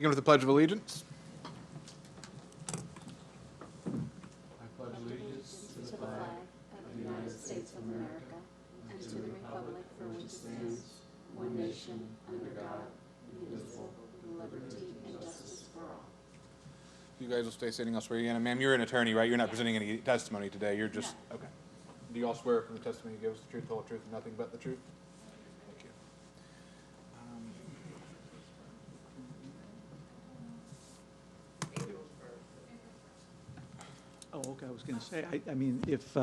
Begin with the Pledge of Allegiance. To the flag of the United States of America and to the republic for which it stands, one nation, under God, indivisible, with liberty and justice for all. You guys will stay sitting. I'll swear you in. Ma'am, you're an attorney, right? You're not presenting any testimony today. You're just, okay. Do you all swear from the testimony you give us the truth, the whole truth, and nothing but the truth? Thank you. Oh, okay, I was going to say, I mean, if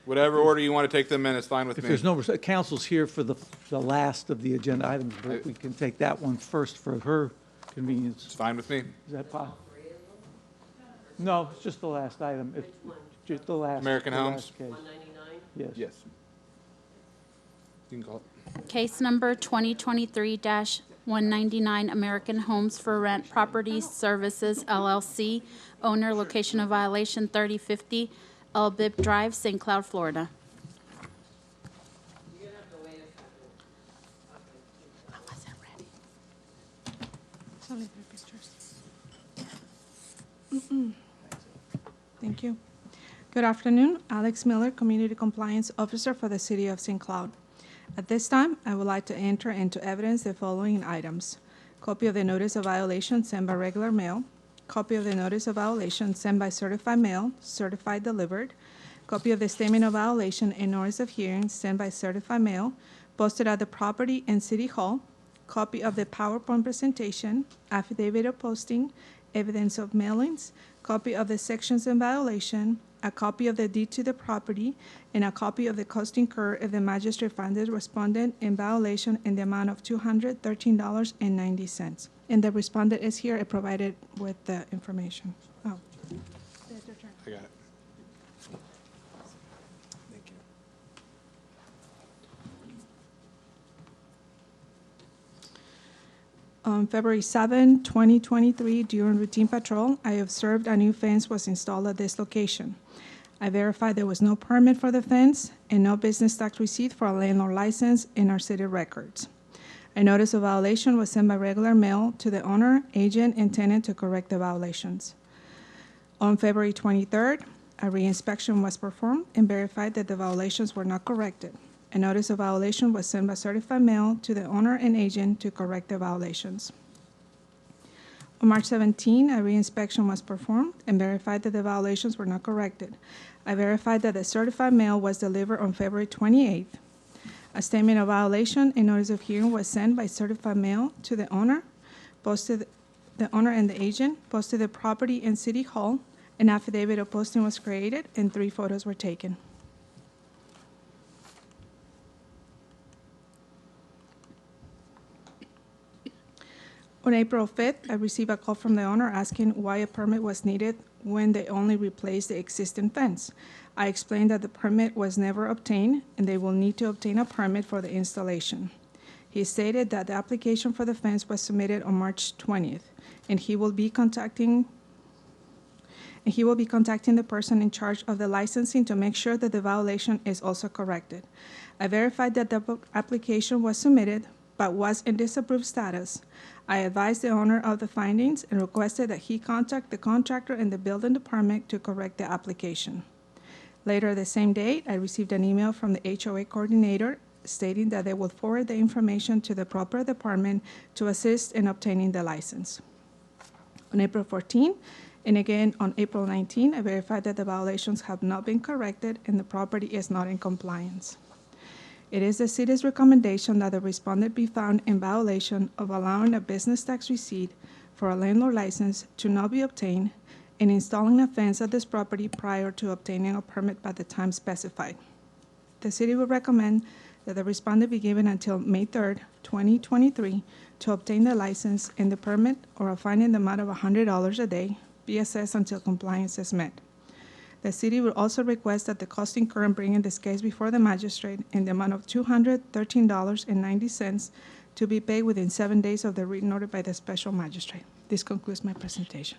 Whatever order you want to take them in is fine with me. there's no, council's here for the last of the agenda items, but we can take that one first for her It's convenience. fine with me. Is that possible? No, it's just the last item. It's just the last. American the last Homes? case. 199? Yes. You can call it. Case number 2023-199, American Homes for Rent Property Services LLC, owner, location of violation 3050 Elbib Drive, St. Cloud, Florida. You're gonna have to wait a second. I wasn't ready. Only 3 pictures. Thank you. Good afternoon. Alex Miller, Community Compliance Officer for the City of St. Cloud. At this time, I would like to enter into evidence the following items. Copy of the notice of violation sent by regular mail. Copy of the notice of violation sent by certified mail, certified delivered. Copy of the statement of violation and notice of hearing sent by certified mail, posted at the property and City Hall. Copy of the PowerPoint presentation, affidavit of posting, evidence of mailings, copy of the sections in violation, a copy of the deed to the property, and a copy of the cost incurred if the magistrate found the respondent in violation in the amount of $213.90. And the respondent is here, I provided with the information. Oh. That's your turn. I got it. Thank you. On February 7, 2023, during routine patrol, I observed a new fence was installed at this location. I verified there was no permit for the fence and no business tax receipt for a landlord license in our city records. A notice of violation was sent by regular mail to the owner, agent, and tenant to correct the violations. On February 23rd, a reinspection was performed and verified that the violations were not corrected. A notice of violation was sent by certified mail to the owner and agent to correct the violations. On March 17, a reinspection was performed and verified that the violations were not corrected. I verified that the certified mail was delivered on February 28th. A statement of violation and notice of hearing was sent by certified mail to the owner, posted the owner and the agent, posted the property in City Hall. An affidavit of posting was created and 3 photos were taken. On April 5th, I received a call from the owner asking why a permit was needed when they only replaced the existing fence. I explained that the permit was never obtained and they will need to obtain a permit for the installation. He stated that the application for the fence was submitted on March 20th and he will be contacting the person in charge of the licensing to make sure that the violation is also corrected. I verified that the application was submitted but was in disapproved status. I advised the owner of the findings and requested that he contact the contractor and the building department to correct the application. Later the same day, I received an email from the HOA coordinator stating that they will forward the information to the proper department to assist in obtaining the license. On April 14, and again on April 19, I verified that the violations have not been corrected and the property is not in compliance. It is the city's recommendation that the respondent be found in violation of allowing a business tax receipt for a landlord license to not be obtained and installing a fence at this property prior to obtaining a permit by the time specified. The city would recommend that the respondent be given until May 3rd, 2023 to obtain the license and the permit or a fine in the amount of $100 a day be assessed until compliance is met. The city would also request that the cost incurred in bringing this case before the magistrate in the amount of $213.90 to be paid within 7 days of the written order by the special magistrate. This concludes my presentation.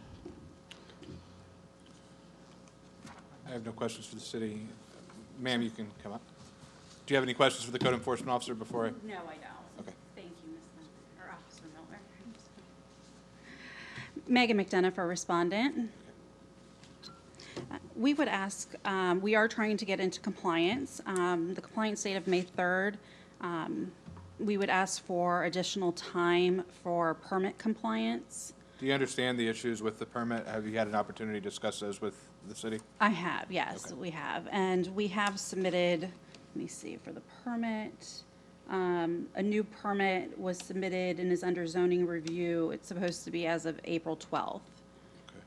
I have no questions for the city. Ma'am, you can come up. Do you have any questions for the code enforcement officer before I? No, I don't. Okay. Thank you, Ms. Miller, or Officer Miller. Megan McDonough for respondent. We would ask, we are trying to get into compliance. The compliance date of May 3rd, we would ask for additional time for permit compliance. Do you understand the issues with the permit? Have you had an opportunity to discuss those with the city? I have, yes, Okay. we have. And we have submitted, let me see, for the permit, a new permit was submitted and is under zoning review. It's supposed to be as of April 12th. Okay.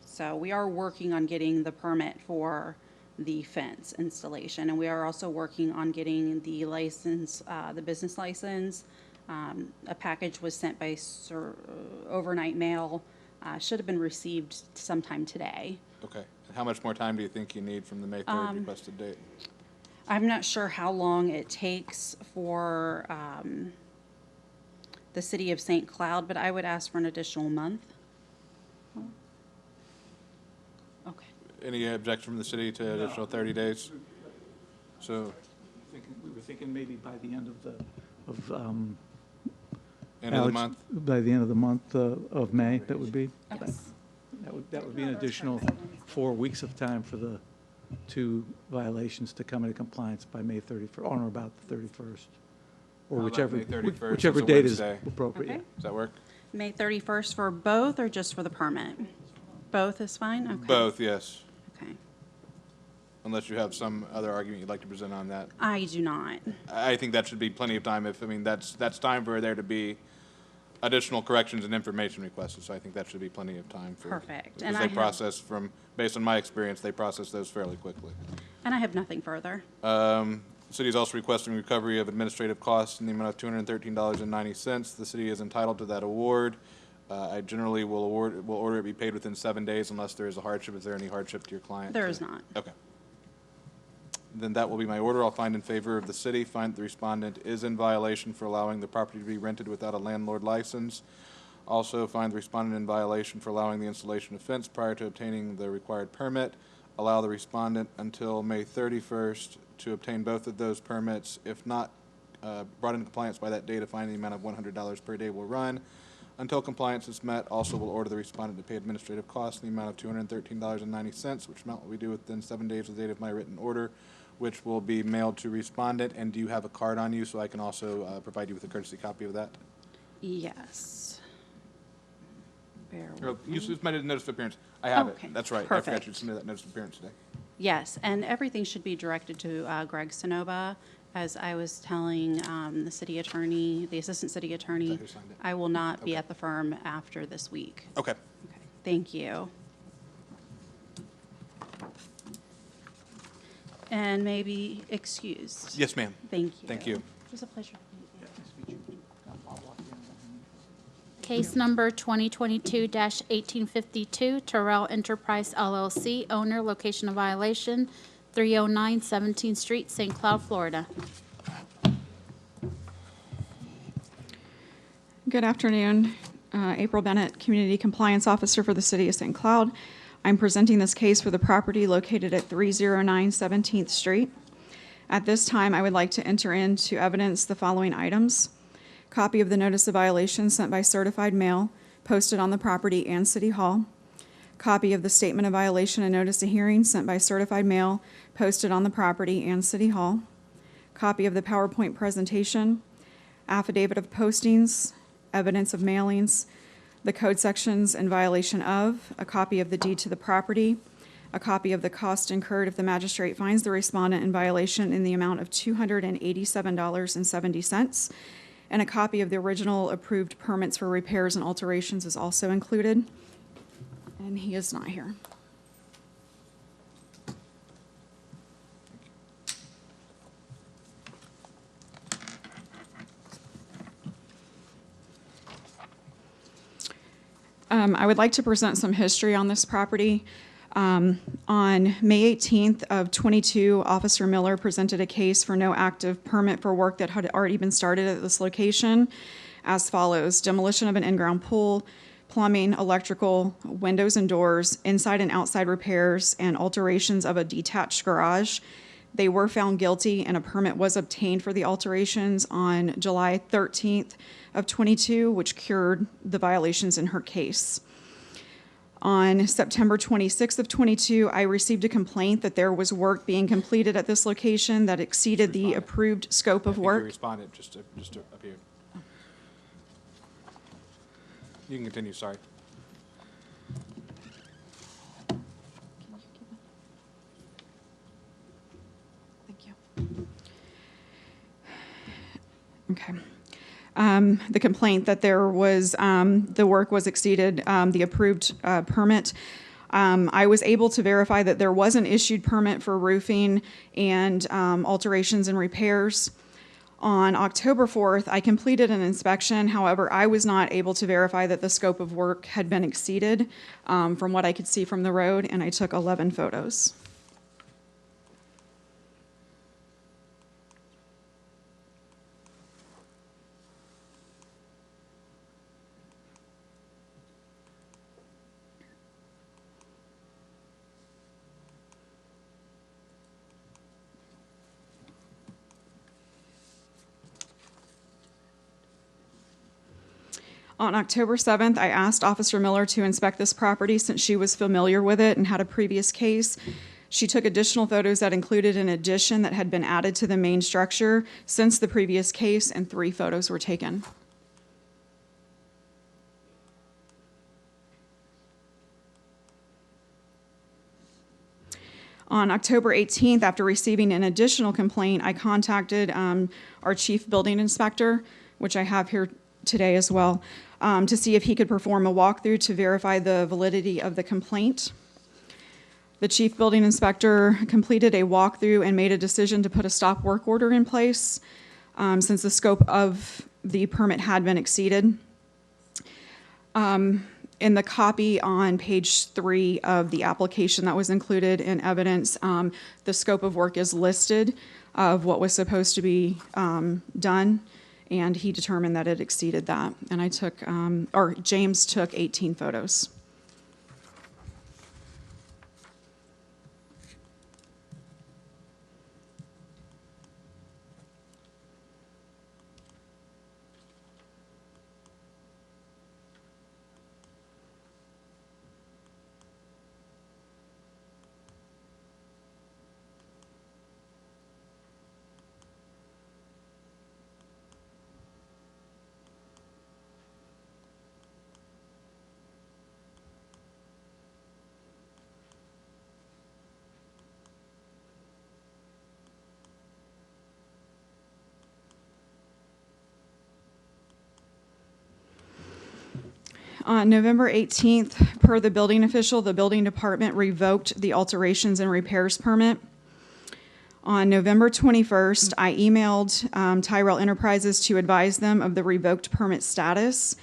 So we are working on getting the permit for the fence installation, and we are also working on getting the license, the business license. A package was sent by overnight mail, should have been received sometime today. Okay. And how much more time do you think you need from the May 3rd requested date? I'm not sure how long it takes for the city of St. Cloud, but I would ask for an additional month. Okay. Any objection from the city to additional 30 days? So, We were thinking maybe by the end of the, end of the Alex, month? by the end of the month of May, that would be? Yes. That would be an additional 4 weeks of time for the 2 violations to come into compliance by May 31st, on or about the 31st. Or How about whichever, May 31st? whichever It's a date is Wednesday. appropriate. Okay. Does that work? May 31st for both or just for the permit? Both is fine? Okay. Both, yes. Okay. Unless you have some other argument you'd like to present on that. I do not. I think that should be plenty of time if, I mean, that's time for there to be additional corrections and information requested, so I think that should be plenty of time for. Perfect. Because And I they have- process based on my experience, they process those fairly quickly. And I have nothing further. City is also requesting recovery of administrative costs in the amount of $213.90. The city is entitled to that award. I generally will order it be paid within 7 days unless there is a hardship. Is there any hardship to your client? There is not. Okay. Then that will be my order. I'll find in favor of the city, find the respondent is in violation for allowing the property to be rented without a landlord license. Also find the respondent in violation for allowing the installation of fence prior to obtaining the required permit. Allow the respondent until May 31st to obtain both of those permits. If not brought into compliance by that date, a fine in the amount of $100 per day will run. Until compliance is met, also will order the respondent to pay administrative costs in the amount of $213.90, which amount will be due within 7 days of the date of my written order, which will be mailed to respondent. And do you have a card on you so I can also provide you with a courtesy copy of that? Yes. Bear Or with you me. submitted a notice of appearance. I have Okay, it. That's right. I forgot perfect. you submitted that notice of appearance today. Yes, and everything should be directed to Greg Sonoba. As I was telling the city attorney, the assistant city attorney, who signed it? I will not be Okay. at the firm after this week. Okay. Okay, thank you. And may be excused. Yes, ma'am. Thank you. Thank you. It was a pleasure. Case number 2022-1852, Terrell Enterprise LLC, owner, location of violation, 309 17th Street, St. Cloud, Florida. Good afternoon. April Bennett, Community Compliance Officer for the City of St. Cloud. I'm presenting this case for the property located at 309 17th Street. At this time, I would like to enter into evidence the following items. Copy of the notice of violation sent by certified mail, posted on the property and City Hall. Copy of the statement of violation and notice of hearing sent by certified mail, posted on the property and City Hall. Copy of the PowerPoint presentation, affidavit of postings, evidence of mailings, the code sections in violation of, a copy of the deed to the property, a copy of the cost incurred if the magistrate finds the respondent in violation in the amount of $287.70, and a copy of the original approved permits for repairs and alterations is also included. And he is not here. I would like to present some history on this property. On May 18th of '22, Officer Miller presented a case for no active permit for work that had already been started at this location as follows: demolition of an in-ground pool, plumbing, electrical, windows and doors, inside and outside repairs, and alterations of a detached garage. They were found guilty and a permit was obtained for the alterations on July 13th of '22, which cured the violations in her case. On September 26th of '22, I received a complaint that there was work being completed at this location that exceeded the Responded. approved scope I of think you work. responded just up here. You can continue, sorry. Thank you. Okay. The complaint that there was, the work was exceeded, the approved permit. I was able to verify that there was an issued permit for roofing and alterations and repairs. On October 4th, I completed an inspection. However, I was not able to verify that the scope of work had been exceeded from what I could see from the road, and I took 11 photos. On October 7th, I asked Officer Miller to inspect this property since she was familiar with it and had a previous case. She took additional photos that included an addition that had been added to the main structure since the previous case, and 3 photos were taken. On October 18th, after receiving an additional complaint, I contacted our chief building inspector, which I have here today as well, to see if he could perform a walkthrough to verify the validity of the complaint. The chief building inspector completed a walkthrough and made a decision to put a stop work order in place since the scope of the permit had been exceeded. In the copy on page 3 of the application that was included in evidence, the scope of work is listed of what was supposed to be done, and he determined that it exceeded that. And I took, James took 18 photos. On November 18th, per the building official, the building department revoked the alterations and repairs permit. On November 21st, I emailed Tyrell Enterprises to advise them of the revoked permit status.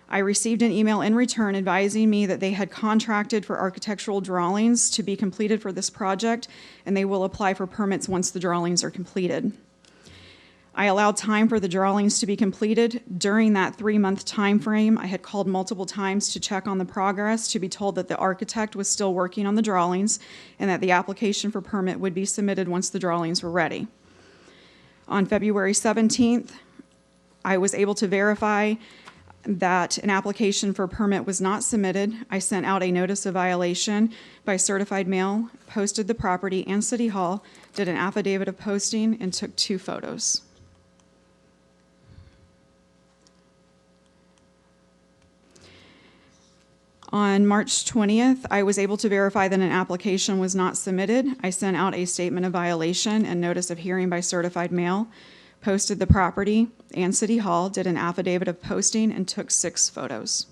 I received an email in return advising me that they had contracted for architectural drawings to be completed for this project, and they will apply for permits once the drawings are completed. I allowed time for the drawings to be completed. During that 3-month time frame, I had called multiple times to check on the progress, to be told that the architect was still working on the drawings and that the application for permit would be submitted once the drawings were ready. On February 17th, I was able to verify that an application for permit was not submitted. I sent out a notice of violation by certified mail, posted the property and City Hall, did an affidavit of posting, and took 2 photos. On March 20th, I was able to verify that an application was not submitted. I sent out a statement of violation and notice of hearing by certified mail, posted the property and City Hall, did an affidavit of posting, and took 6 photos.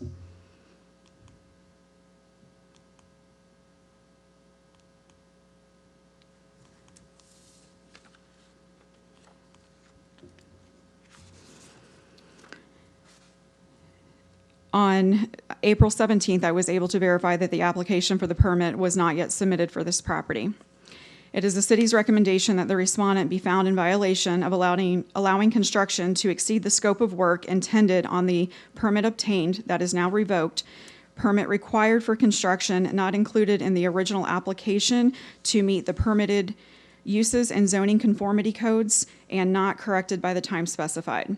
On April 17th, I was able to verify that the application for the permit was not yet submitted for this property. It is the city's recommendation that the respondent be found in violation of allowing construction to exceed the scope of work intended on the permit obtained that is now revoked, permit required for construction not included in the original application to meet the permitted uses and zoning conformity codes, and not corrected by the time specified.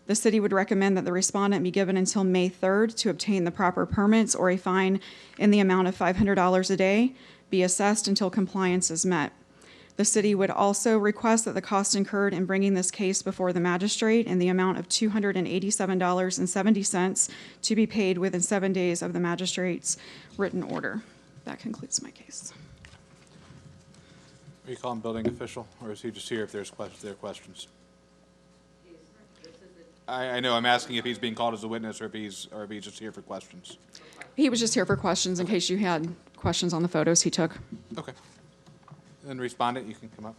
The city would recommend that the respondent be given until May 3rd to obtain the proper permits, or a fine in the amount of $500 a day be assessed until compliance is met. The city would also request that the cost incurred in bringing this case before the magistrate in the amount of $287.70 to be paid within 7 days of the magistrate's written order. That concludes my case. Are you calling building official, or is he just here if there are questions? I know, I'm asking if he's being called as a witness or if he's just here for questions. He was just here for questions in case you had questions on the photos he took. Okay. Then respondent, you can come up.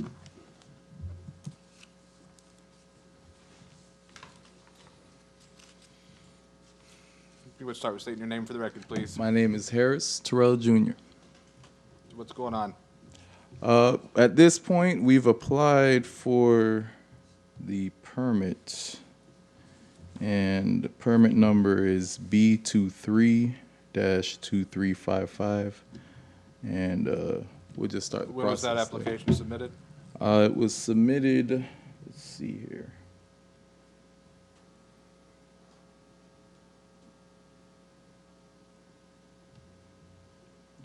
You would start with stating your name for the record, please. My name is Harris Terrell Jr. What's going on? At this point, we've applied for the permit, and the permit number is B23-2355, and we'll just start the When was process. that application submitted? It was submitted, let's see here.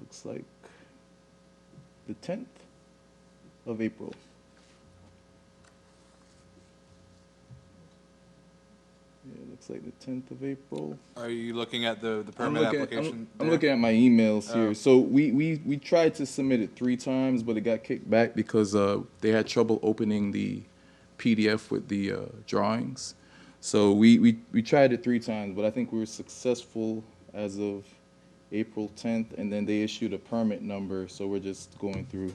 Looks like the 10th of April. Yeah, it looks like the 10th of April. Are you looking at the permit application? I'm there? looking at my emails here. Oh. So we tried to submit it 3 times, but it got kicked back because they had trouble opening the PDF with the drawings. So we tried it 3 times, but I think we were successful as of April 10th, and then they issued a permit number, so we're just going through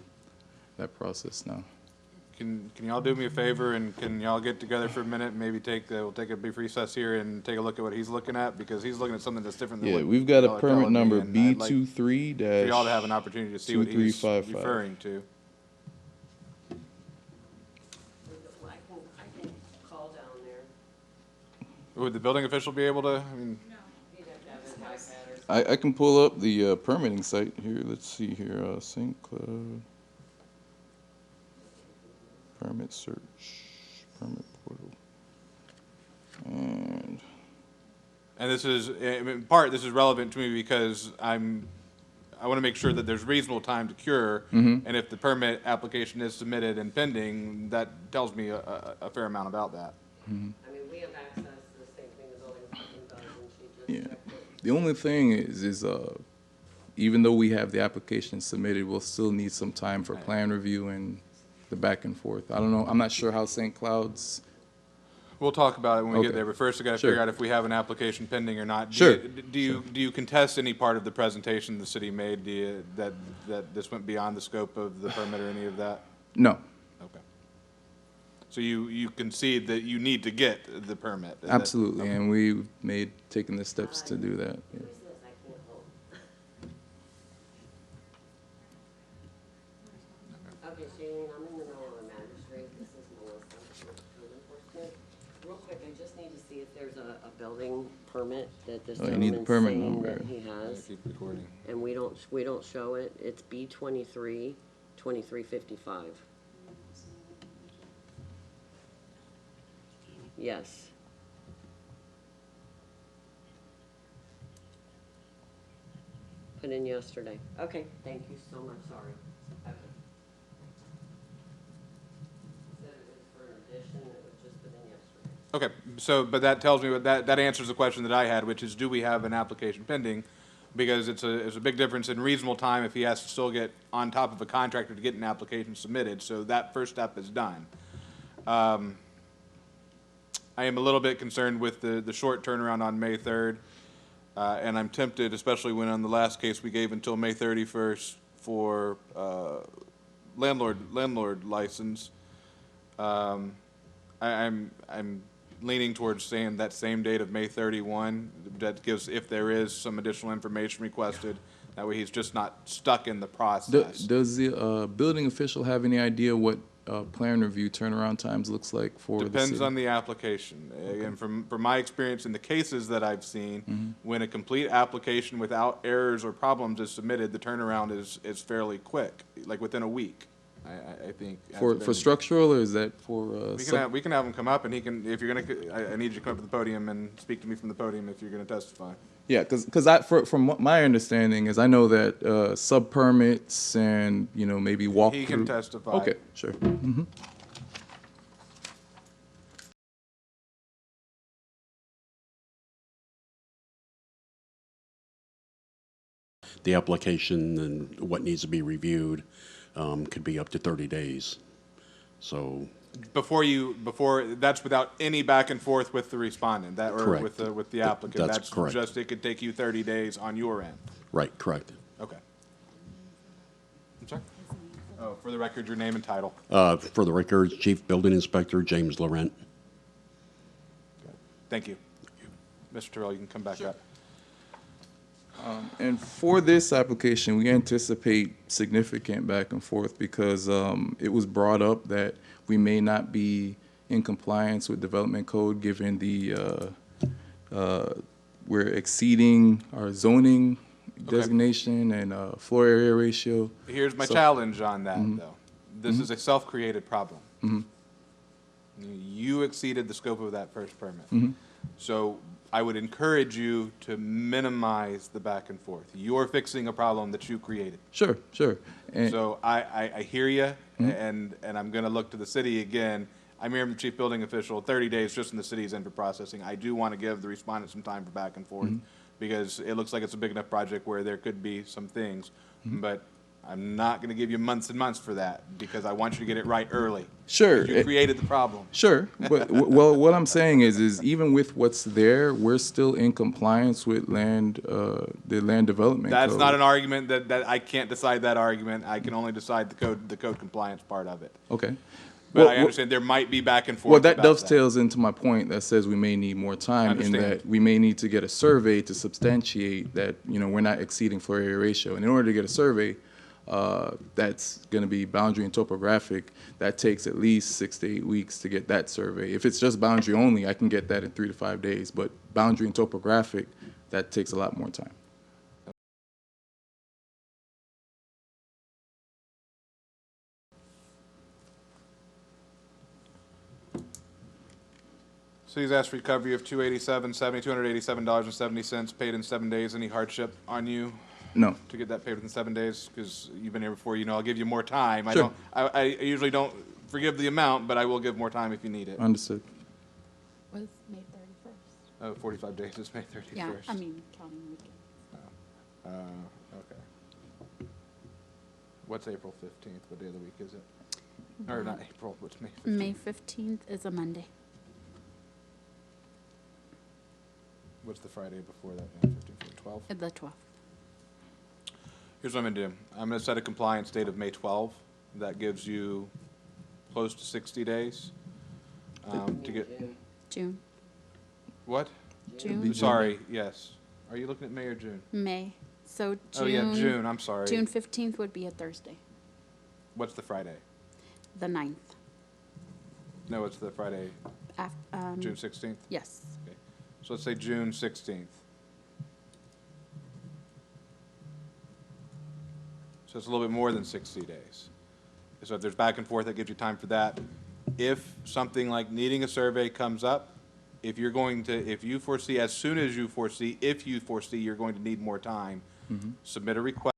that process now. Can y'all do me a favor, and can y'all get together for a minute and maybe we'll take a brief recess here and take a look at what he's looking at, because he's looking at something that's different than Yeah, what we've got y'all a are permit telling me, number and I'd like B23- for y'all to have an opportunity to see what he's 2355. referring to. I can call down there. Would the building official be able to, I mean, He'd have to have his iPad or I can pull up the permitting site here. Let's see here, St. Cloud. Permit search, permit portal. And this is, in part, this is relevant to me because I want to make sure that there's reasonable time to cure, and if the permit application is submitted and pending, that tells me a fair amount about that. I mean, we have access to the same thing the building inspector does, and she just yeah, checked it. the only thing is even though we have the application submitted, we'll still need some time for plan review and the back and forth. I don't know, I'm not sure how St. Cloud's. We'll talk about it when we get Okay. there, but first I gotta Sure. figure out if we have an application pending or not. Sure. Do you contest any part of the presentation the city made, that this went beyond the scope of the permit or any of that? No, Okay. So you concede that you need to get the permit? and that- absolutely, okay. and we've taken the steps to do that. Yeah. Who is this? I can't hold. Okay, Shailene, I'm in the middle of a magistrate. This is Melissa with code enforcement. Real quick, I just need to see if there's a building permit that this Oh, you need the gentleman's permit saying number. that he Yeah, has. keep recording. And we don't show it. It's B23-2355. Yes. Put in yesterday. Okay, thank you so much, sorry. Okay. Said it was for an addition, it was just put in yesterday. Okay, so, but that tells me, that answers the question that I had, which is, do we have an application pending? Because it's a big difference in reasonable time if he has to still get on top of a contractor to get an application submitted, so that first step is done. I am a little bit concerned with the short turnaround on May 3rd, and I'm tempted, especially when on the last case we gave until May 31st for landlord license. I'm leaning towards saying that same date of May 31. That gives, if there is some additional information requested, that way he's just not stuck in the process. Does the building official have any idea what plan review turnaround times looks like for the city? Depends on the application. And from my experience in the cases that I've seen, when a complete application without errors or problems is submitted, the turnaround is fairly quick, like within a week. I think. as For been- structural, or is that for, We can have him come up, and he can, if you're gonna, I need you to come up to the podium and speak to me from the podium if you're gonna testify. yeah, from what my understanding is, I know that, sub permits and, you know, maybe walkthrough. He can testify. Okay, sure. The application and what needs to be reviewed could be up to 30 days. So, Before, that's without any back and forth with the respondent, that, or Correct. with the applicant. That's correct. Just, it could take you 30 days on your end. right, correct. Okay. I'm sorry? Oh, for the record, your name and title. For the record, Chief Building Inspector James Laurent. Thank you. Mr. Terrell, you can come back up. And for this application, we anticipate significant back and forth because it was brought up that we may not be in compliance with development code given the, we're exceeding our zoning designation and floor area ratio. Here's my So- challenge on that, though. This is a self-created problem. You exceeded the scope of that first permit. So I would encourage you to minimize the back and forth. You're fixing a problem that you created. Sure, sure. And So I hear you, and I'm going to look to the city again. I'm here, the chief building official, 30 days just in the city's end for processing. I do want to give the respondent some time for back and forth, because it looks like it's a big enough project where there could be some things. But I'm not going to give you months and months for that, because I want you to get it right early. Sure. You created the problem. Sure, but well, what I'm saying is even with what's there, we're still in compliance with the land development That's code. not an argument that I can't decide that argument. I can only decide the code compliance part of it. Okay. But Well, I understand there might be back and forth. Well, that about dovetails into my point that says we may need more time in Understand. that we may need to get a survey to substantiate that, you know, we're not exceeding floor area ratio. And in order to get a survey, that's going to be boundary and topographic. That takes at least 6 to 8 weeks to get that survey. If it's just boundary only, I can get that in 3 to 5 days. But boundary and topographic, that takes a lot more time. City's asked recovery of $287.70 paid in 7 days. Any hardship on you No. to get that paid within 7 days? Because you've been here before, you know, I'll give you more time. Sure. I usually don't forgive the amount, but I will give more time if you need it. Understood. Was May 31st. 45 days is May 31st. Yeah, I mean, counting weekend. Okay. What's April 15th? What day of the week is it? Or not April, what's May 15th? May 15th is a Monday. What's the Friday before that, May 15th, 12th? The 12th. Here's what I'm gonna do. I'm gonna set a compliance date of May 12. That gives you close to 60 days to get, June. what? June. Sorry, yes. Are you looking at May or June? May. So June. Oh, yeah, June, I'm sorry. June 15th would be a Thursday, What's the Friday? the 9th. No, it's the Friday, June 16th? Yes. Okay. So let's say June 16th. So it's a little bit more than 60 days. So if there's back and forth, that gives you time for that. If something like needing a survey comes up, if you're going to, if you foresee, as soon as you foresee, if you foresee you're going to need more time, submit a request.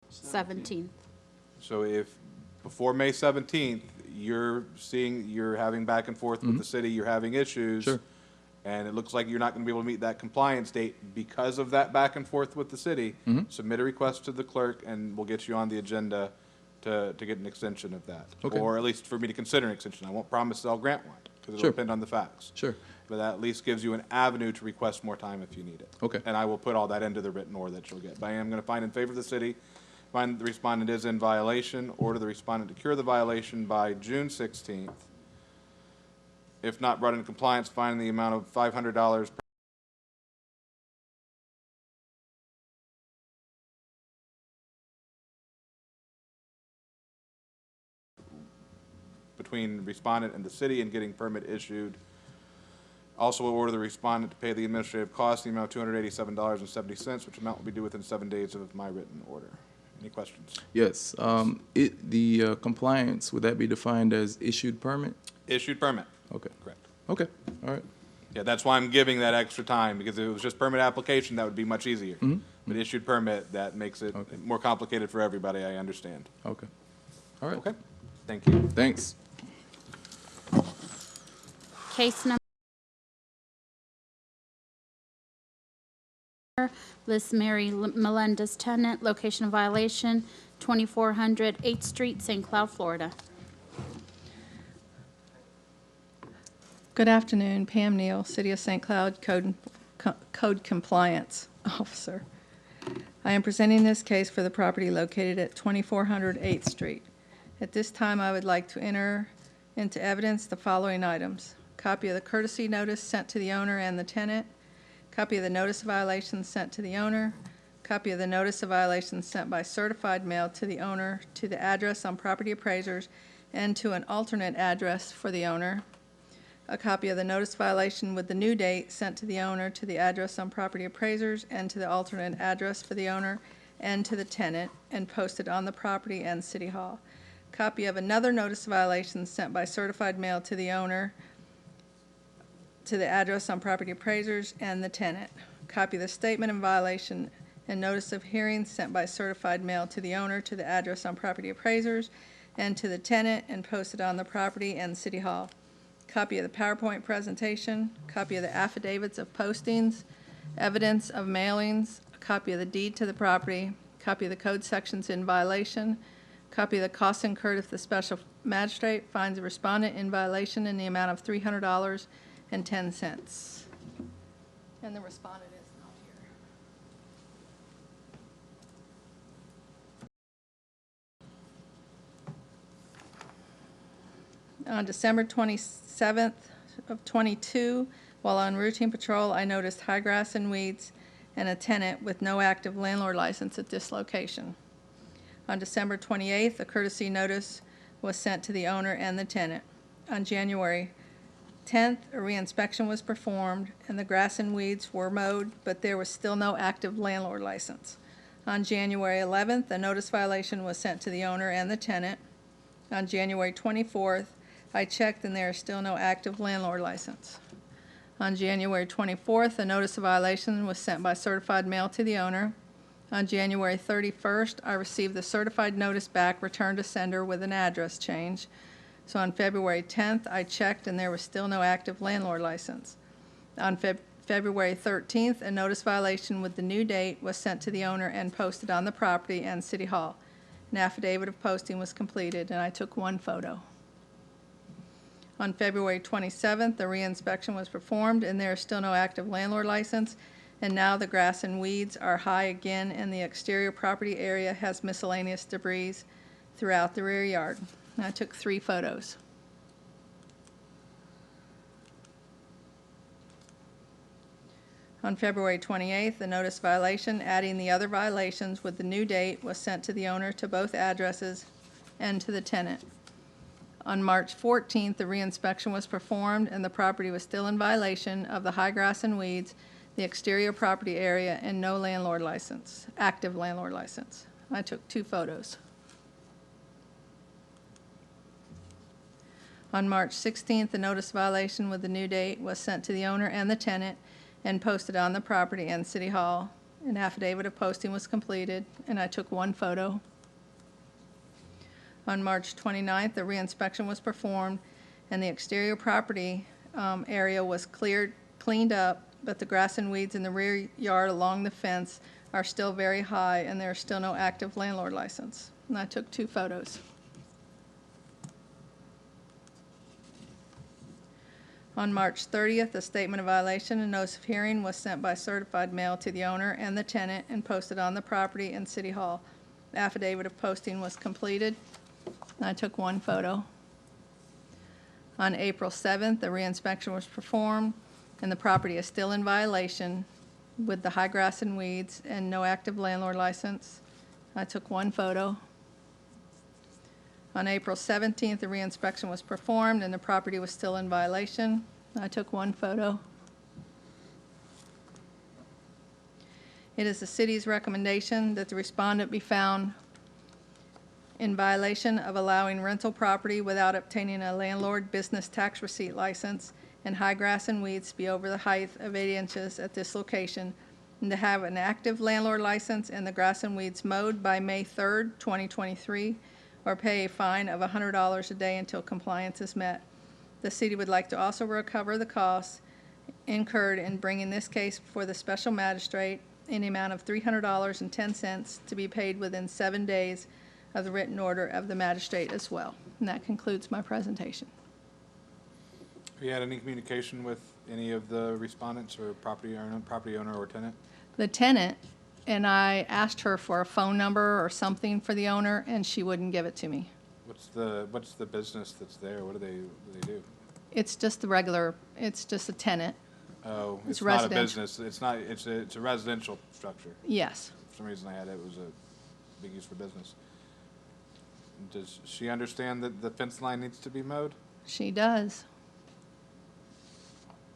Seventeenth. So if, before May 17th, you're having back and forth with the city, you're having issues. Sure. And it looks like you're not gonna be able to meet that compliance date because of that back and forth with the city, submit a request to the clerk and we'll get you on the agenda to get an extension of that. Okay. Or at least for me to consider an extension. I won't promise I'll grant one, because it'll Sure. depend on the facts. Sure. But that at least gives you an avenue to request more time if you need it. Okay. And I will put all that into the written order that you'll get. But I am gonna find in favor of the city, find the respondent is in violation, order the respondent to cure the violation by June 16th. If not brought into compliance, fine in the amount of $500 between respondent and the city and getting permit issued Also will order the respondent to pay the administrative cost in the amount of $287.70, which amount will be due within 7 days of my written order. Any questions? Yes, the compliance, would that be defined as issued permit? Issued permit. Okay, Correct. okay, all right. Yeah, that's why I'm giving that extra time, because if it was just permit application, that would be much easier. But issued permit, that makes it Okay. more complicated for everybody, I understand. Okay, all right. Okay? Thank you. Thanks. Case number lists Mary Melendez tenant, location of violation, 2400 8th Street, St. Cloud, Florida. Good afternoon, Pam Neal, City of St. Cloud Code Compliance Officer. I am presenting this case for the property located at 2400 8th Street. At this time, I would like to enter into evidence the following items: copy of the courtesy notice sent to the owner and the tenant, copy of the notice of violation sent to the owner, copy of the notice of violation sent by certified mail to the owner to the address on property appraisers and to an alternate address for the owner, a copy of the notice violation with the new date sent to the owner to the address on property appraisers and to the alternate address for the owner and to the tenant and posted on the property and City Hall. Copy of another notice violation sent by certified mail to the owner to the address on property appraisers and the tenant. Copy of the statement of violation and notice of hearing sent by certified mail to the owner to the address on property appraisers and to the tenant and posted on the property and City Hall. Copy of the PowerPoint presentation, copy of the affidavits of postings, evidence of mailings, a copy of the deed to the property, copy of the code sections in violation, copy of the costs incurred if the special magistrate finds a respondent in violation in the amount of $300.10. And the respondent is not here. On December 27th of '22, while on routine patrol, I noticed high grass and weeds and a tenant with no active landlord license at this location. On December 28th, a courtesy notice was sent to the owner and the tenant. On January 10th, a reinspection was performed and the grass and weeds were mowed, but there was still no active landlord license. On January 11th, a notice violation was sent to the owner and the tenant. On January 24th, I checked and there is still no active landlord license. On January 24th, a notice of violation was sent by certified mail to the owner. On January 31st, I received the certified notice back, returned to sender with an address change. So on February 10th, I checked and there was still no active landlord license. On February 13th, a notice violation with the new date was sent to the owner and posted on the property and City Hall. An affidavit of posting was completed and I took one photo. On February 27th, the reinspection was performed and there is still no active landlord license. And now the grass and weeds are high again and the exterior property area has miscellaneous debris throughout the rear yard. And I took 3 photos. On February 28th, the notice violation adding the other violations with the new date was sent to the owner to both addresses and to the tenant. On March 14th, the reinspection was performed and the property was still in violation of the high grass and weeds, the exterior property area, and no landlord license, active landlord license. I took 2 photos. On March 16th, the notice violation with the new date was sent to the owner and the tenant and posted on the property and City Hall. An affidavit of posting was completed, and I took 1 photo. On March 29th, the reinspection was performed, and the exterior property area was cleaned up, but the grass and weeds in the rear yard along the fence are still very high, and there is still no active landlord license. And I took 2 photos. On March 30th, a statement of violation and notice of hearing was sent by certified mail to the owner and the tenant and posted on the property and City Hall. The affidavit of posting was completed. I took 1 photo. On April 7th, the reinspection was performed, and the property is still in violation with the high grass and weeds and no active landlord license. I took 1 photo. On April 17th, the reinspection was performed, and the property was still in violation. I took 1 photo. It is the city's recommendation that the respondent be found in violation of allowing rental property without obtaining a landlord business tax receipt license, and high grass and weeds be over the height of 8 inches at this location, and to have an active landlord license and the grass and weeds mowed by May 3rd, 2023, or pay a fine of $100 a day until compliance is met. The city would like to also recover the costs incurred in bringing this case before the special magistrate in the amount of $300.10 to be paid within 7 days of the written order of the magistrate as well. And that concludes my presentation. Have you had any communication with any of the respondents or property owner or tenant? The tenant, and I asked her for a phone number or something for the owner, and she wouldn't give it to me. What's the business that's there? What do they do? It's just the regular, it's just a tenant. Oh, It's it's not a residential. business. It's not, it's a residential structure. Yes. For some reason I had it was a big use for business. Does she understand that the fence line needs to be mowed? She does.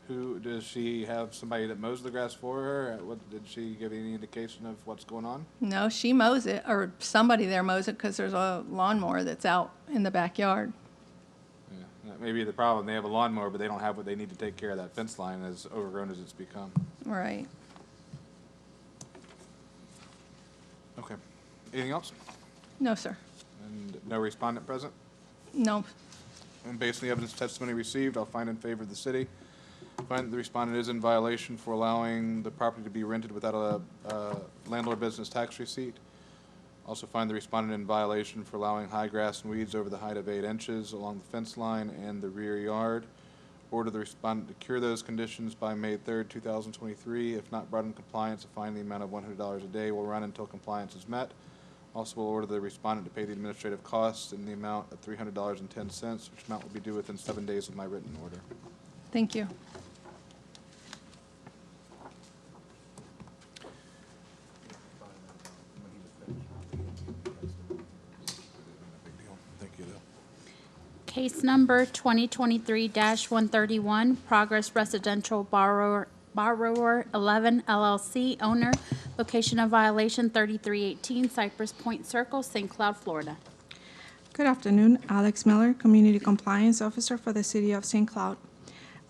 Does she have somebody that mows the grass for her? Did she give any indication of what's going on? No, she mows it, or somebody there mows it, because there's a lawnmower that's out in the backyard. Yeah, that may be the problem. They have a lawnmower, but they don't have what they need to take care of that fence line, as overgrown as it's become. Right. Okay. Anything else? No, sir. And no respondent present? No. And based on the evidence testimony received, I'll find in favor of the city. Find that the respondent is in violation for allowing the property to be rented without a landlord business tax receipt. Also find the respondent in violation for allowing high grass and weeds over the height of 8 inches along the fence line and the rear yard. Order the respondent to cure those conditions by May 3rd, 2023. If not brought in compliance, a fine in the amount of $100 a day will run until compliance is met. Also will order the respondent to pay the administrative costs in the amount of $300.10, which amount will be due within 7 days of my written order. Thank you. Thank you, Lou. Case number 2023-131, Progress Residential Borrower 11 LLC, owner, location of violation 3318 Cypress Point Circle, St. Cloud, Florida. Good afternoon, Alex Miller, Community Compliance Officer for the City of St. Cloud.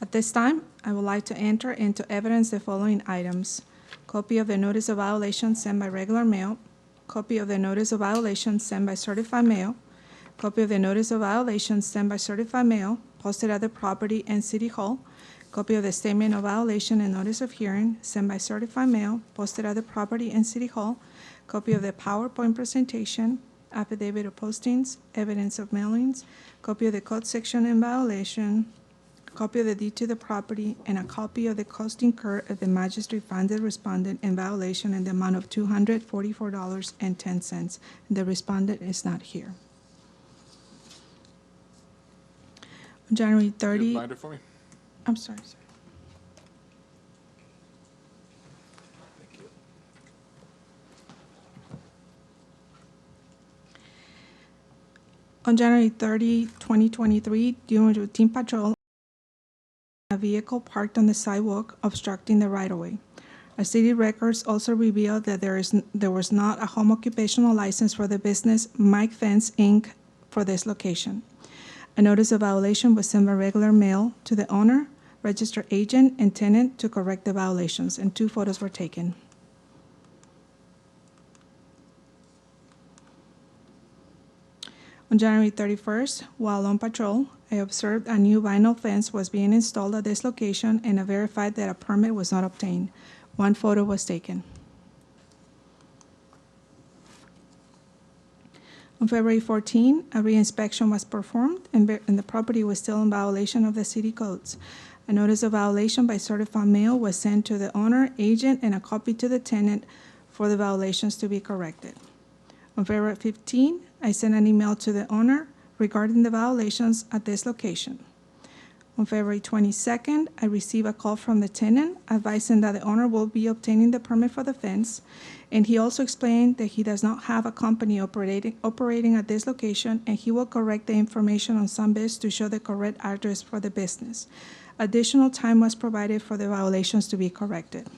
At this time, I would like to enter into evidence the following items: copy of the notice of violation sent by regular mail, copy of the notice of violation sent by certified mail, copy of the notice of violation sent by certified mail posted at the property and City Hall, copy of the statement of violation and notice of hearing sent by certified mail posted at the property and City Hall, copy of the PowerPoint presentation, affidavit of postings, evidence of mailings, copy of the code section in violation, copy of the deed to the property, and a copy of the cost incurred if the magistrate finds the respondent in violation in the amount of $244.10. The respondent is not here. On January You have a 30, binder for me? I'm sorry, sir. Thank you. On January 30, 2023, during routine patrol, a vehicle parked on the sidewalk obstructing the right-of-way. Our city records also reveal that there was not a home occupational license for the business Mike Fence, Inc. for this location. A notice of violation was sent by regular mail to the owner, registered agent, and tenant to correct the violations, and 2 photos were taken. On January 31st, while on patrol, I observed a new vinyl fence was being installed at this location, and I verified that a permit was not obtained. 1 photo was taken. On February 14, a reinspection was performed, and the property was still in violation of the city codes. A notice of violation by certified mail was sent to the owner, agent, and a copy to the tenant for the violations to be corrected. On February 15, I sent an email to the owner regarding the violations at this location. On February 22nd, I received a call from the tenant advising that the owner will be obtaining the permit for the fence, and he also explained that he does not have a company operating at this location, and he will correct the information on SunBiz to show the correct address for the business. Additional time was provided for the violations to be corrected.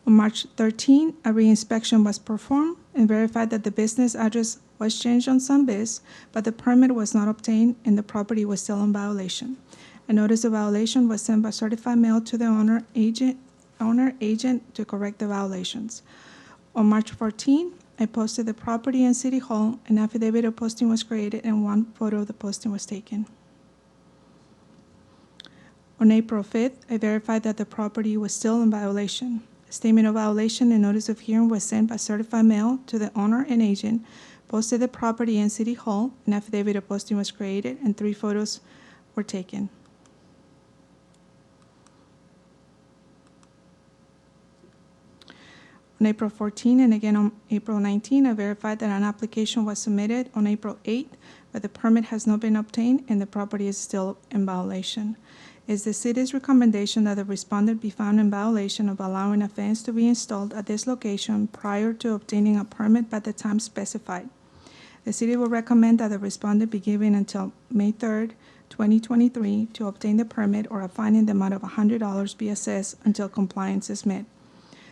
On March 13, a re-inspection was performed and verified that the business address was changed on some biz, but the permit was not obtained and the property was still in violation. A notice of violation was sent by certified mail to the owner agent to correct the violations. On March 14, I posted the property in City Hall. An affidavit of posting was created and one photo of the posting was taken. On April 5th, I verified that the property was still in violation. A statement of violation and notice of hearing was sent by certified mail to the owner and agent, posted the property in City Hall, an affidavit of posting was created, and 3 photos were taken. On April 14 and again on April 19, I verified that an application was submitted on April 8, but the permit has not been obtained and the property is still in violation. It is the city's recommendation that the respondent be found in violation of allowing a fence to be installed at this location prior to obtaining a permit by the time specified. The city will recommend that the respondent be given until May 3, 2023 to obtain the permit, or a fine in the amount of $100 be assessed until compliance is met.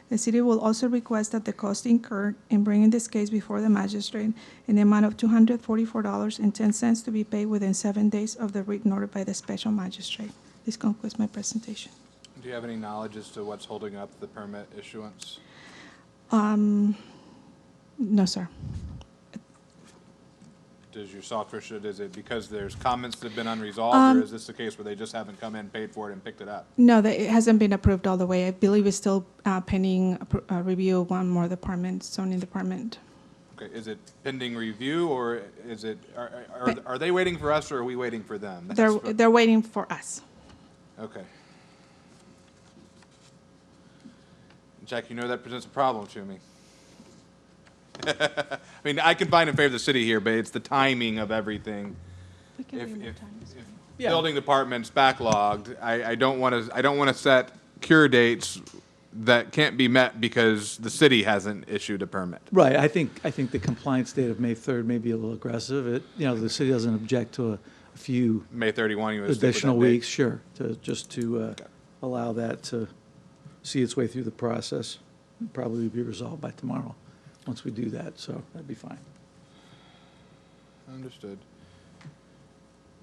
The city will also request that the cost incurred in bringing this case before the magistrate in the amount of $244.10 to be paid within 7 days of the written order by the special magistrate. This concludes my presentation. Do you have any knowledge as to what's holding up the permit issuance? No, sir. Does your software is it because there's comments that have been unresolved, or is this the case where they just haven't come in, paid for it, and picked it up? No, it hasn't been approved all the way. I believe it's still pending review of one more department, zoning department. Okay, is it pending review, or is it, are they waiting for us, or are we waiting for them? They're waiting for us. Okay. Jack, you know that presents a problem to me. I mean, I can find in favor of the city here, but it's the timing of everything. If building department's backlogged, I don't want to set cure dates that can't be met because the city hasn't issued a permit. Right, I think the compliance date of May 3rd may be a little aggressive. The city doesn't object to a few May 31, you would stick with that additional date? weeks, sure, to allow that to see its way through the process. Probably be resolved by tomorrow, once we do that, so that'd be fine. Understood.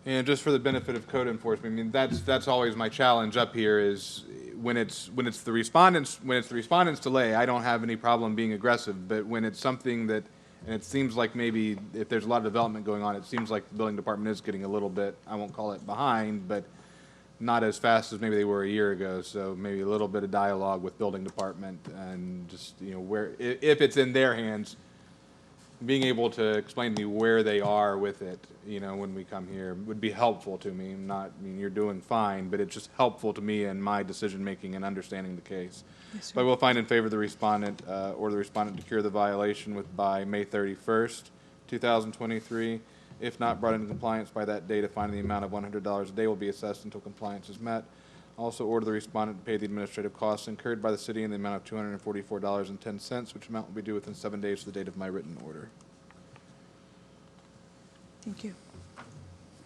And just for the benefit of code enforcement, I mean, that's always my challenge up here is when it's the respondent's delay, I don't have any problem being aggressive, but when it's something that, and it seems like maybe if there's a lot of development going on, it seems like the building department is getting a little bit, I won't call it behind, but not as fast as maybe they were a year ago. So maybe a little bit of dialogue with building department and just, where, if it's in their hands, being able to explain to me where they are with it, when we come here would be helpful to me. You're doing fine, but it's just helpful to me in my decision-making and understanding the case. Yes, So I will find in favor of the respondent, or the respondent to cure the violation by May 31st, 2023. If not brought into compliance by that date, a fine in the amount of $100 a day will be assessed until compliance is met. Also order the respondent to pay the administrative costs incurred by the city in the amount of $244.10, which amount will be due within 7 days of the date of my written order. Thank you.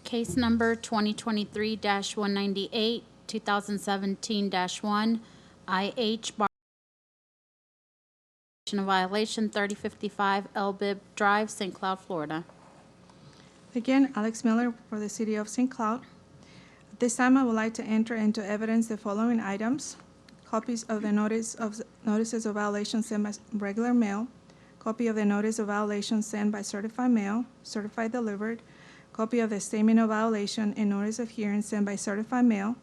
Case number 2023-198, 2017-1, IH Bar violation 3055 Elbib Drive, St. Cloud, Florida. Again, Alex Miller for the City of St. Cloud. At this time, I would like to enter into evidence the following items: copies of the notices of violation sent by regular mail, copy of the notice of violation sent by certified mail, certified delivered, copy of the statement of violation and notice of hearing sent by certified mail,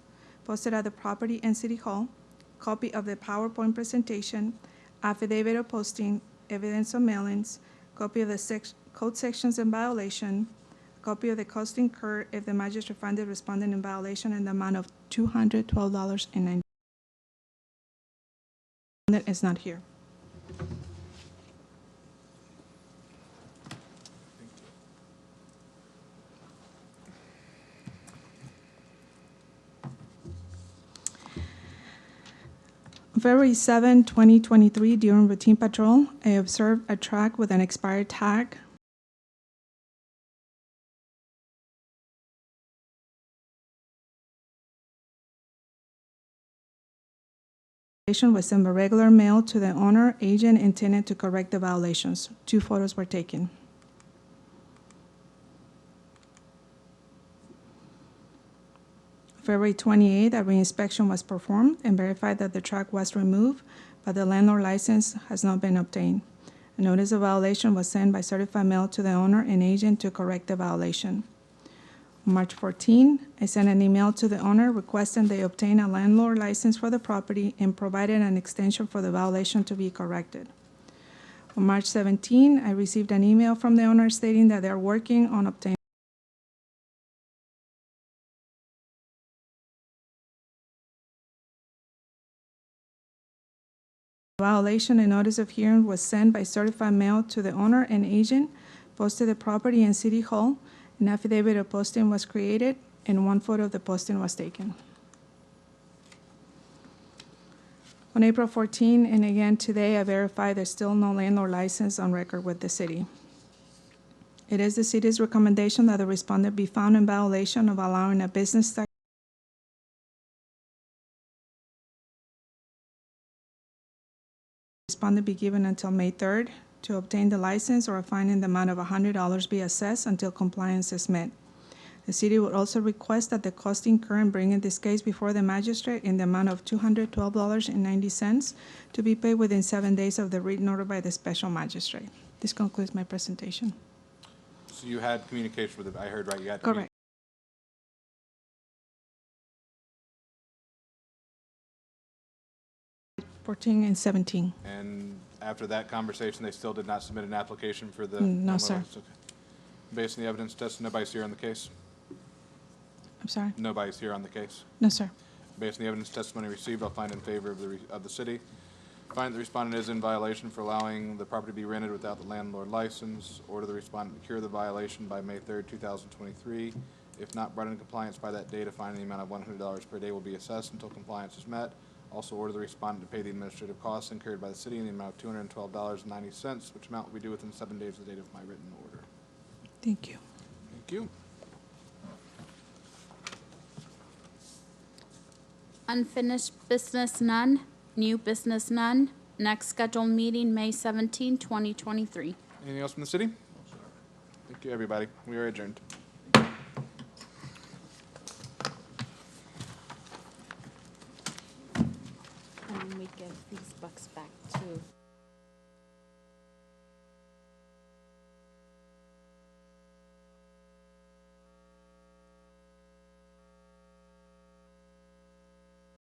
posted at the property and City Hall, copy of the PowerPoint presentation, affidavit of posting, evidence of mailings, copy of the code sections in violation, copy of the cost incurred if the magistrate found the respondent in violation in the amount of $212.90. That is not here. February 7, 2023, during routine patrol, I observed a truck with an expired tag violation was sent by regular mail to the owner agent intended to correct the violations. 2 photos were taken. February 28th, a reinspection was performed and verified that the truck was removed, but the landlord license has not been obtained. A notice of violation was sent by certified mail to the owner and agent to correct the violation. On March 14, I sent an email to the owner requesting they obtain a landlord license for the property and provided an extension for the violation to be corrected. On March 17, I received an email from the owner stating that they are working on obtaining violation. A notice of hearing was sent by certified mail to the owner and agent, posted the property in City Hall. An affidavit of posting was created, and 1 photo of the posting was taken. On April 14, and again today, I verified there's still no landlord license on record with the city. It is the city's recommendation that the respondent be found in violation of allowing a business tax respondent be given until May 3rd to obtain the license, or a fine in the amount of $100 be assessed until compliance is met. The city would also request that the cost incurred in bringing this case before the magistrate in the amount of $212.90 to be paid within 7 days of the written order by the special magistrate. This concludes my presentation. So you had communication with, I heard right, you had. Correct. 14 and 17. And after that conversation, they still did not submit an application for the? No, sir. Okay. Based on the evidence tested, nobody's here on the case? I'm sorry? Nobody's here on the case? No, sir. Based on the evidence testimony received, I'll find in favor of the city. Find the respondent is in violation for allowing the property to be rented without the landlord license. Order the respondent to cure the violation by May 3rd, 2023. If not brought into compliance by that date, a fine in the amount of $100 per day will be assessed until compliance is met. Also order the respondent to pay the administrative costs incurred by the city in the amount of $212.90, which amount will be due within 7 days of the date of my written order. Thank you. Thank you. Unfinished business, none. New business, none. Next scheduled meeting, May 17, 2023. Anything else from the city? Thank you, everybody. We are adjourned. And we give these bucks back to